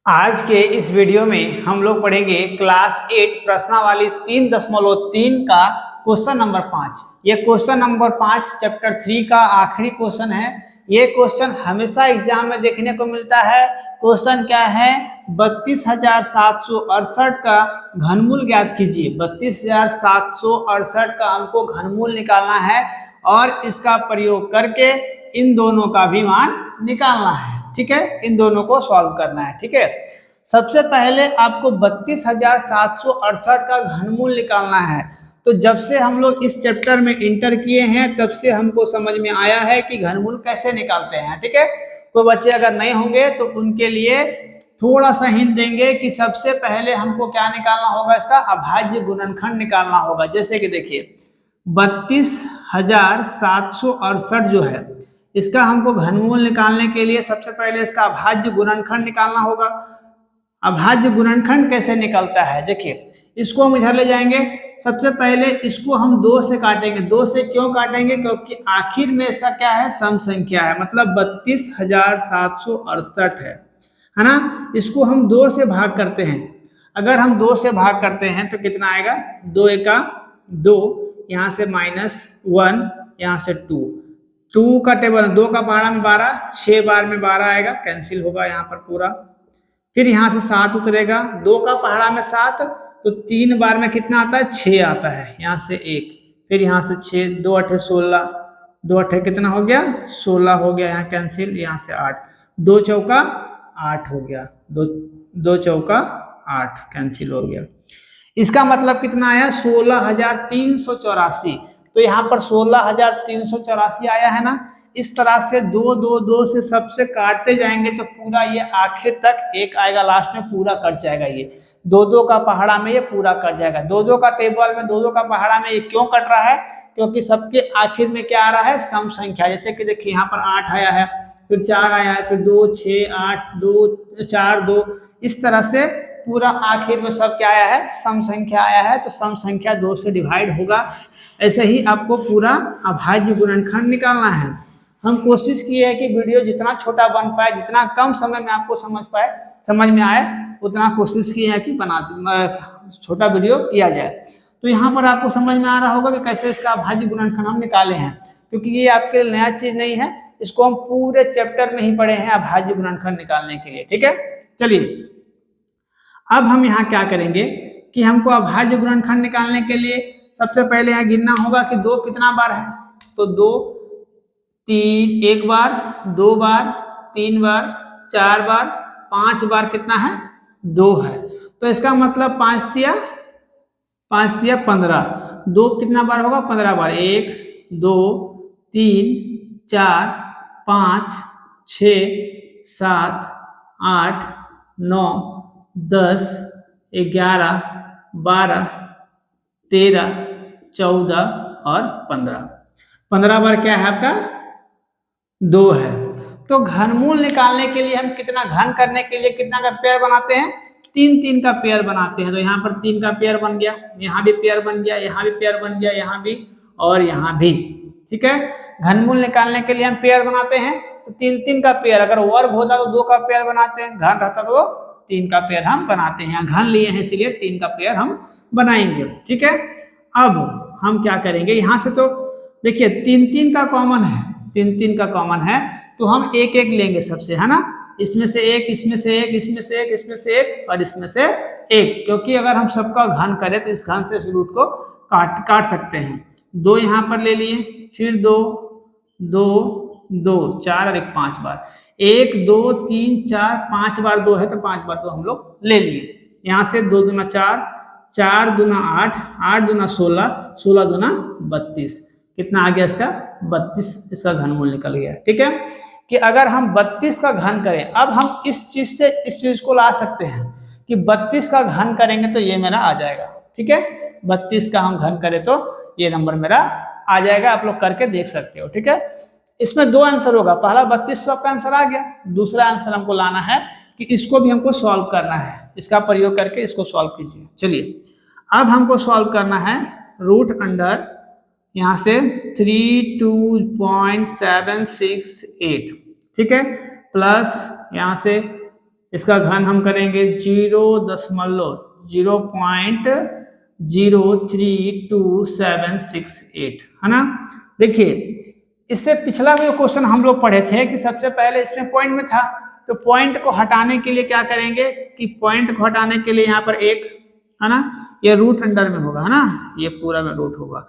आज के इस वीडियो में हम लोग पढ़ेंगे क्लास 8 प्रश्नावली 3.3 का क्वेश्चन नंबर 5। ये क्वेश्चन नंबर 5 चैप्टर 3 का आखिरी क्वेश्चन है। ये क्वेश्चन हमेशा एग्जाम में देखने को मिलता है। क्वेश्चन क्या है? 32,768 का घनमूल ज्ञात कीजिए। 32,768 का हमको घनमूल निकालना है और इसका प्रयोग करके इन दोनों का भी मान निकालना है। ठीक है, इन दोनों को सॉल्व करना है। ठीक है, सबसे पहले आपको 32,768 का घनमूल निकालना है। तो जब से हम लोग इस चैप्टर में इंटर किए हैं तब से हमको समझ में आया है कि घनमूल कैसे निकालते हैं। ठीक है, कोई बच्चे अगर नहीं होंगे तो उनके लिए थोड़ा सा हिंट देंगे कि सबसे पहले हमको क्या निकालना होगा, इसका अभाज्य गुणनखंड निकालना होगा। जैसे कि देखिए 32,768 जो है, इसका हमको घनमूल निकालने के लिए सबसे पहले इसका अभाज्य गुणनखंड निकालना होगा। अभाज्य गुणनखंड कैसे निकलता है, देखिए इसको हम इधर ले जाएंगे। सबसे पहले इसको हम 2 से काटेंगे। 2 से क्यों काटेंगे? क्योंकि आखिर में इसका क्या है, सम संख्या है, मतलब 32,768 है ना। इसको हम 2 से भाग करते हैं। अगर हम 2 से भाग करते हैं तो कितना आएगा? 2 एका 2, यहाँ से -1, यहाँ से 2 का टेबल, 2 का पहाड़ा में 12, 6 बार में 12 आएगा, कैंसिल होगा यहाँ पर पूरा। फिर यहाँ से 7 उतरेगा, 2 का पहाड़ा में 7, तो 3 बार में कितना आता है? 6 आता है, यहाँ से 1, फिर यहाँ से 6, 2 8 16, 2 8 कितना हो गया? 16 हो गया, यहाँ कैंसिल, यहाँ से 8, 2 चौका 8 हो गया, 2 चौका 8 कैंसिल हो गया। इसका मतलब कितना आया? 16,384। तो यहाँ पर 16,384 आया है ना। इस तरह से 2 2 2 से सबसे काटते जाएंगे तो पूरा ये आखिर तक एक आएगा, लास्ट में पूरा कट जाएगा। ये 2 2 का पहाड़ा में ये पूरा कट जाएगा। 2 2 का टेबल में 2 2 का पहाड़ा में ये क्यों कट रहा है? क्योंकि सबके आखिर में क्या आ रहा है? सम संख्या। जैसे कि देखिए यहाँ पर 8 आया है, फिर 4 आया है, फिर 2 6 8 2 4 2, इस तरह से पूरा आखिर में सब क्या आया है? सम संख्या आया है। तो सम संख्या 2 से डिवाइड होगा। ऐसे ही आपको पूरा अभाज्य गुणनखंड निकालना है। हम कोशिश किए हैं कि वीडियो जितना छोटा बन पाए, जितना कम समय में आपको समझ में आए, उतना कोशिश किए हैं कि छोटा वीडियो किया जाए। तो यहाँ पर आपको समझ में आ रहा होगा कि कैसे इसका अभाज्य गुणनखंड हम निकाले हैं, क्योंकि ये आपके लिए नया चीज नहीं है। इसको हम पूरे चैप्टर में ही पढ़े हैं अभाज्य गुणनखंड निकालने के लिए। ठीक है, चलिए अब हम यहाँ क्या करेंगे कि हमको अभाज्य गुणनखंड निकालने के लिए सबसे पहले यहाँ गिनना होगा कि 2 कितना बार है। तो 2 3 1 बार, 2 बार, 3 बार, 4 बार, 5 बार कितना है? 2 है। तो इसका मतलब 5 तिया 15। 2 कितना बार होगा? 15 बार। 1 2 3 4 5 6 7 8 9 10 11 12 13 14 और 15 बार क्या है आपका? 2 है। तो घनमूल निकालने के लिए हम कितना, घन करने के लिए कितना का पेयर बनाते हैं? 3 3 का पेयर बनाते हैं। तो यहाँ पर 3 का पेयर बन गया, यहाँ भी पेयर बन गया, यहाँ भी पेयर बन गया, यहाँ भी और यहाँ भी। ठीक है, घनमूल निकालने के लिए हम पेयर बनाते हैं। तो 3 3 का पेयर, अगर वर्ग होता तो 2 का पेयर बनाते हैं, घन रहता तो 3 का पेयर हम बनाते हैं। घन लिए हैं इसीलिए 3 का पेयर हम बनाएंगे। ठीक है, अब हम क्या करेंगे, यहाँ से तो देखिए 3 3 का कॉमन है, 3 3 का कॉमन है, तो हम एक एक लेंगे सबसे, है ना। इसमें से एक, इसमें से एक, इसमें से एक, इसमें से एक और इसमें से एक, क्योंकि अगर हम सबका घन करें तो इस घन से इस रूट को काट सकते हैं। 2 यहाँ पर ले लिए, फिर 2 2 2 4 और 1 5 बार, 1 2 3 4 5 बार 2 है तो 5 बार 2 हम लोग ले लिए। यहाँ से 2 दूना 4, 4 दूना 8, 8 दूना 16, 16 दूना 32, कितना आ गया इसका? 32 इसका घनमूल निकल गया। ठीक है, कि अगर हम 32 का घन करें, अब हम इस चीज से इस चीज को ला सकते हैं कि 32 का घन करेंगे तो ये मेरा आ जाएगा। ठीक है, 32 का हम घन करें तो ये नंबर मेरा आ जाएगा। आप लोग करके देख सकते हो। ठीक है, इसमें 2 आंसर होगा। पहला 32 तो आपका आंसर आ गया, दूसरा आंसर हमको लाना है कि इसको भी हमको सॉल्व करना है। इसका प्रयोग करके इसको सॉल्व कीजिए। चलिए अब हमको सॉल्व करना है रूट अंडर यहाँ से 32.768, ठीक है, प्लस यहाँ से इसका घन हम करेंगे 0.03278 है ना। देखिए इससे पिछला जो क्वेश्चन हम लोग पढ़े थे कि सबसे पहले इसमें पॉइंट में था, तो पॉइंट को हटाने के लिए क्या करेंगे कि पॉइंट को हटाने के लिए यहाँ पर एक है ना, ये रूट अंडर में होगा है ना, ये पूरा में रूट होगा।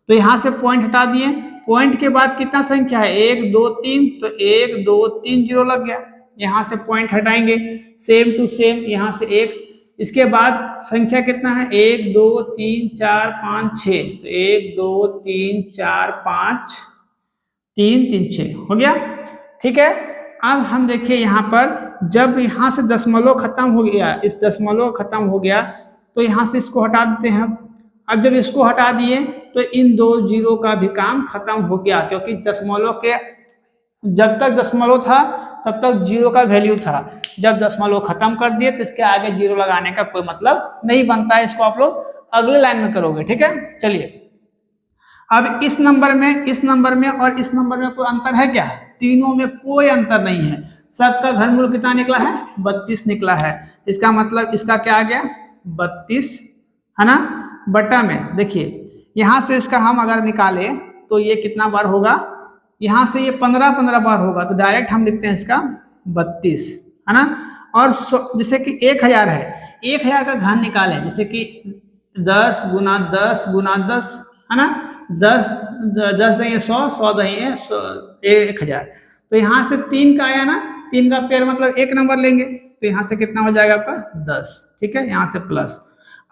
तो यहाँ से पॉइंट हटा दिए, पॉइंट के बाद कितना संख्या है 1 2 3, तो 1 2 3 0 लग गया। यहाँ से पॉइंट हटाएंगे, सेम टू सेम यहाँ से 1, इसके बाद संख्या कितना है 1 2 3 4 5 6, तो 1 2 3 4 5 3 3 6 हो गया। ठीक है, अब हम देखिए यहाँ पर जब यहाँ से दशमलव खत्म हो गया, इस दशमलव खत्म हो गया तो यहाँ से इसको हटा देते हैं। अब जब इसको हटा दिए तो इन दो जीरो का भी काम खत्म हो गया, क्योंकि दशमलव के जब तक दशमलव था तब तक जीरो का वैल्यू था, जब दशमलव खत्म कर दिए तो इसके आगे जीरो लगाने का कोई मतलब नहीं बनता है। इसको आप लोग अगले लाइन में करोगे। ठीक है, चलिए अब इस नंबर में, इस नंबर में और इस नंबर में कोई अंतर है क्या? तीनों में कोई अंतर नहीं है, सबका घनमूल कितना निकला है 32 निकला है। इसका मतलब इसका क्या आ गया 32 है ना, बटा में देखिए यहां से इसका हम अगर निकाले तो ये कितना बार होगा, यहां से ये 15 बार होगा, तो डायरेक्ट हम लिखते हैं इसका 32 है ना। और जैसे कि 1000 है, 1000 का घन निकालें, जैसे कि 10 गुना 10 गुना 10 है ना, 10 नहीं है 100, 100 नहीं है 1000, तो यहाँ से 3 का आया ना, 3 का पेयर मतलब एक नंबर लेंगे, तो यहाँ से कितना हो जाएगा आपका 10। ठीक है, यहाँ से प्लस।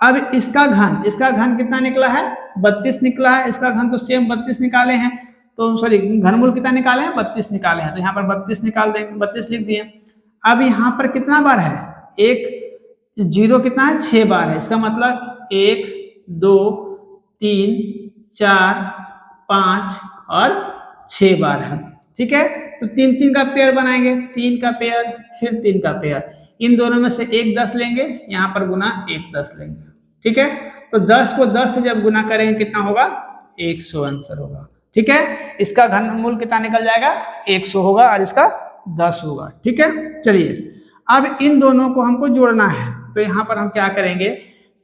अब इसका घन, इसका घन कितना निकला है 32 निकला है, इसका घन तो सेम 32 निकाले हैं, तो सॉरी घनमूल कितना निकाले हैं 32 निकाले हैं, तो यहाँ पर 32 निकाल देंगे, 32 लिख दिए। अब यहाँ पर कितना बार है, एक जीरो कितना है 6 बार है, इसका मतलब 1 2 3 4 5 और 6 बार है। ठीक है, तो 3 3 का पेयर बनाएंगे, 3 का पेयर फिर 3 का पेयर, इन दोनों में से एक 10 लेंगे, यहाँ पर गुना एक 10 लेंगे। ठीक है, तो 10 को 10 से जब गुना करेंगे कितना होगा 100 आंसर होगा। ठीक है, इसका घनमूल कितना निकल जाएगा 100 होगा और इसका 10 होगा। ठीक है, चलिए अब इन दोनों को हमको जोड़ना है, तो यहाँ पर हम क्या करेंगे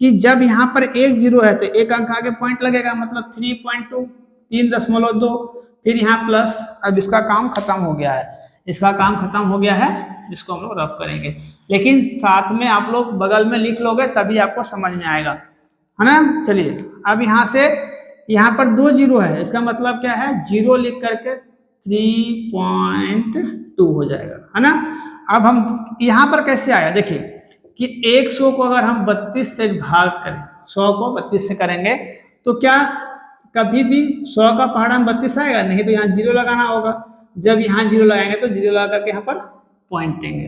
कि जब यहाँ पर एक जीरो है तो एक अंक आगे पॉइंट लगेगा, मतलब 3.2 3.2, फिर यहाँ प्लस। अब इसका काम खत्म हो गया है, इसका काम खत्म हो गया है, इसको हम लोग रफ करेंगे, लेकिन साथ में आप लोग बगल में लिख लोगे तभी आपको समझ में आएगा है ना। चलिए अब यहाँ से यहाँ पर 2 जीरो है, इसका मतलब क्या है, जीरो लिख करके 3.2 हो जाएगा है ना। अब हम यहाँ पर कैसे आया, देखिए कि 100 को अगर हम 32 से भाग करें, 100 को 32 से करेंगे तो क्या कभी भी 100 का पहाड़ा में 32 आएगा नहीं, तो यहाँ जीरो लगाना होगा। जब यहाँ जीरो लगाएंगे तो जीरो लगा करके यहाँ पर पॉइंट देंगे,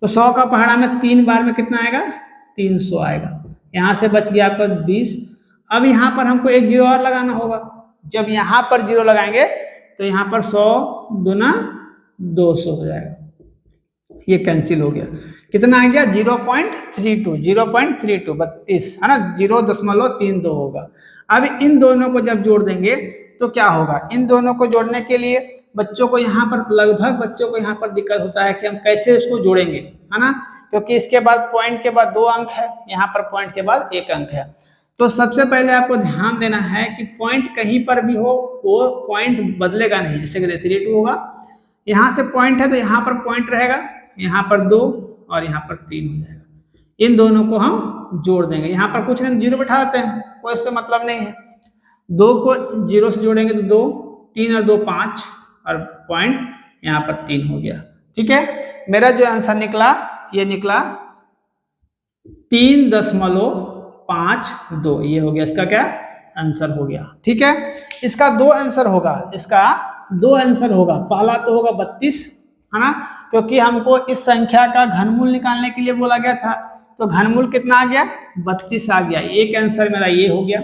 तो 100 का पहाड़ा में 3 बार में कितना आएगा 300 आएगा, यहाँ से बच गया आपका 20। अब यहाँ पर हमको एक जीरो और लगाना होगा, जब यहाँ पर जीरो लगाएंगे तो यहाँ पर 100 दूना 200 हो जाएगा, ये कैंसिल हो गया, कितना आ गया 0.32 32 है ना, 0.32 होगा। अब इन दोनों को जब जोड़ देंगे तो क्या होगा, इन दोनों को जोड़ने के लिए बच्चों को यहाँ पर लगभग बच्चों को यहाँ पर दिक्कत होता है कि हम कैसे इसको जोड़ेंगे है ना, क्योंकि इसके बाद पॉइंट के बाद 2 अंक है, यहाँ पर पॉइंट के बाद 1 अंक है। तो सबसे पहले आपको ध्यान देना है कि पॉइंट कहीं पर भी हो वो पॉइंट बदलेगा नहीं, जैसे कि 32 होगा, यहाँ से पॉइंट है तो यहाँ पर पॉइंट रहेगा, यहाँ पर 2 और यहाँ पर 3 हो जाएगा। इन दोनों को हम जोड़ देंगे, यहाँ पर कुछ नहीं जीरो बैठा देते हैं, कोई इससे मतलब नहीं है। 2 को 0 से जोड़ेंगे तो 2, 3 और 2 5 और पॉइंट यहाँ पर 3 हो गया। ठीक है, मेरा जो आंसर निकला ये निकला 3.52, ये हो गया इसका क्या आंसर हो गया। ठीक है, इसका 2 आंसर होगा, इसका 2 आंसर होगा। पहला तो होगा 32 है ना, क्योंकि हमको इस संख्या का घनमूल निकालने के लिए बोला गया था, तो घनमूल कितना आ गया 32 आ गया, एक आंसर मेरा ये हो गया।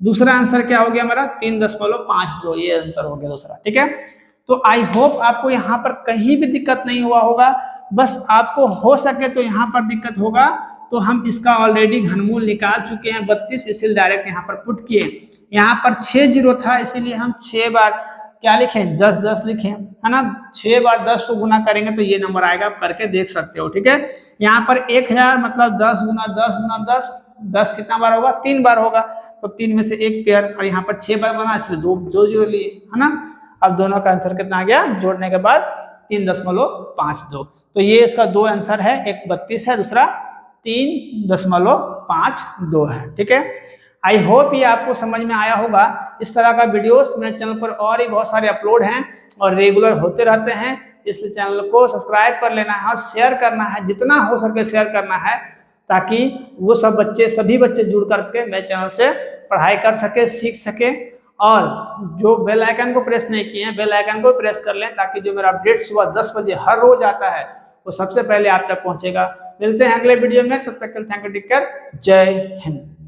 दूसरा आंसर क्या हो गया मेरा 3.52, ये आंसर हो गया दूसरा। ठीक है, तो आई होप आपको यहाँ पर कहीं भी दिक्कत नहीं हुआ होगा, बस आपको हो सके तो यहाँ पर दिक्कत होगा, तो हम इसका ऑलरेडी घनमूल निकाल चुके हैं 32, इसलिए डायरेक्ट यहाँ पर पुट किए। यहाँ पर 6 जीरो था इसीलिए हम 6 बार क्या लिखें 10 लिखें है ना, 6 बार 10 को गुना करेंगे तो ये नंबर आएगा, आप करके देख सकते हो। ठीक है, यहाँ पर 1000 मतलब 10 गुना 10 गुना 10, 10 कितना बार होगा, 3 बार होगा, तो 3 में से एक पेयर, और यहाँ पर 6 बार बना इसलिए दो जीरो लिए, है ना। अब दोनों का आंसर कितना आ गया, जोड़ने के बाद 3.52। तो ये इसका दो आंसर है, एक 32 है, दूसरा 3.52 है। ठीक है, आई होप ये आपको समझ में आया होगा। इस तरह का वीडियोस मेरे चैनल पर और ही बहुत सारे अपलोड हैं और रेगुलर होते रहते हैं, इसलिए चैनल को सब्सक्राइब कर लेना है और शेयर करना है, जितना हो सके शेयर करना है, ताकि वो सब बच्चे, सभी बच्चे जुड़ करके मेरे चैनल से पढ़ाई कर सके, सीख सके। और जो बेल आइकन को प्रेस नहीं किए हैं, बेल आइकन को प्रेस कर लें, ताकि जो मेरा अपडेट सुबह 10 बजे हर रोज आता है वो सबसे पहले आप तक पहुंचेगा। मिलते हैं अगले वीडियो में, तब तक के लिए थैंक यू, टेक केयर, जय हिंद।